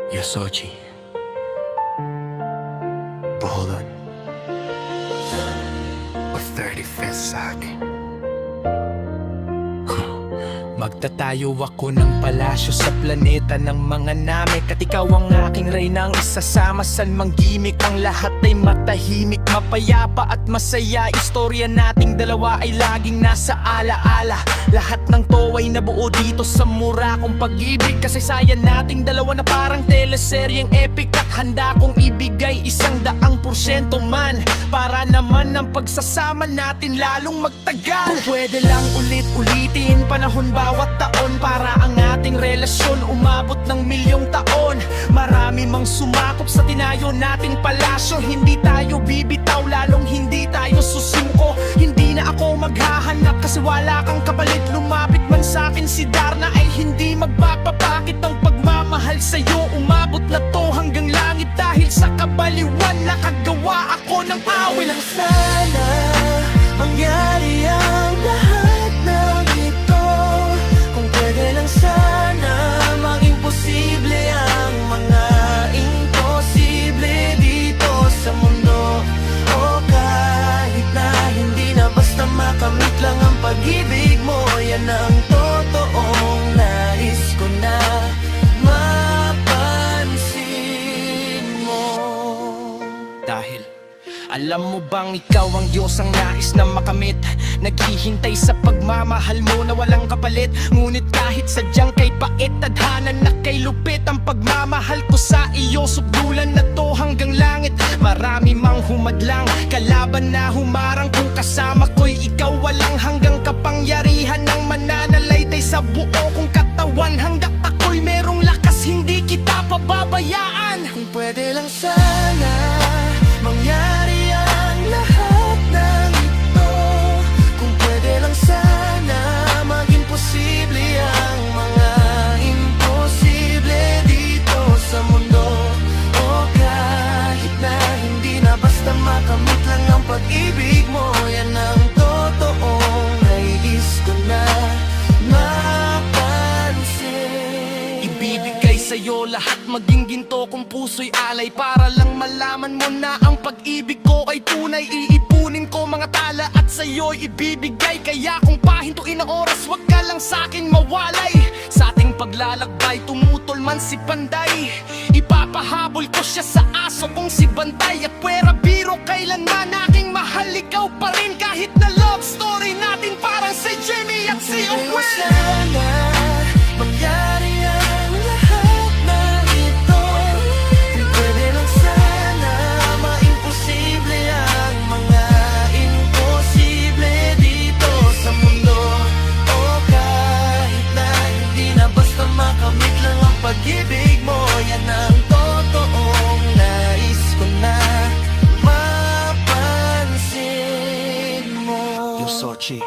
Yosoji. But hold on. O 35 sa akin. Magtatayo ako ng palasyo sa planeta ng mga namek. At ikaw ang aking reynang isasama san mang gimik. Ang lahat ay matahimik, mapayapa at masaya. Istorya nating dalawa ay laging nasa alaala. Lahat ng to ay nabuo dito sa mura kong pag-ibig. Kasaysayan nating dalawa na parang teleseryeng epic. At handa kong ibigay 100% man, para naman ang pagsasama natin lalong magtagal. Kung pwede lang ulit-ulitin panahon bawat taon, para ang ating relasyon umabot ng milyong taon. Marami mang sumakop sa tinayo nating palasyo. Hindi tayo bibitaw, lalong hindi tayo susuko. Hindi na ako maghahanap kasi wala kang kapalit. Lumapit man sa akin si Darna ay hindi magpapapakit ang pagmamahal sa'yo. Umabot na to hanggang langit dahil sa kabaliwan. Nakagawa ako ng awit. Lang sana mangyari ang lahat ng ito. Kung pwede lang sana maging posible ang mga imposible dito sa mundo. O kahit na hindi na basta makamit lang ang pag-ibig mo, yan ang totoong nais ko na mapansin mo. Dahil alam mo bang ikaw ang Diyos ang nais na makamit? Naghihintay sa pagmamahal mo na walang kapalit. Ngunit kahit sadyang kay pait, tadhana na kay lupit ang pagmamahal ko sa iyo. Sugdulan na to hanggang langit. Marami mang humadlang, kalaban na humarang. Kung kasama ko'y ikaw, walang hanggang kapangyarihan ng mananalaytay sa buo kong katawan. Hanggat ako'y merong lakas, hindi kita pababayaan. Kung pwede lang sana mangyari ang lahat ng ito. Kung pwede lang sana maging posible ang mga imposible dito sa mundo. O kahit na hindi na basta makamit lang ang pag-ibig mo, yan ang totoong nais ko na mapansin. Ibibigay sa'yo lahat, maging ginto kung puso'y alay, para lang malaman mo na ang pag-ibig ko ay tunay. Iipunin ko mga tala at sa'yo'y ibibigay. Kaya kung pahintuin ang oras, wag ka lang sa'kin mawalay. Sa ating paglalakbay, tumutol man si Panday, ipapahabol ko siya sa aso kong si Bantay. At pwera biro, kailanman aking mahal, ikaw pa rin. Kahit na love story natin parang si Jimmy at si Owen. Sana mangyari ang lahat ng ito. Kung pwede lang sana maimposible ang mga imposible dito sa mundo. O kahit na hindi na basta makamit lang ang pag-ibig mo, yan ang totoong nais ko na mapansin mo. Yosoji.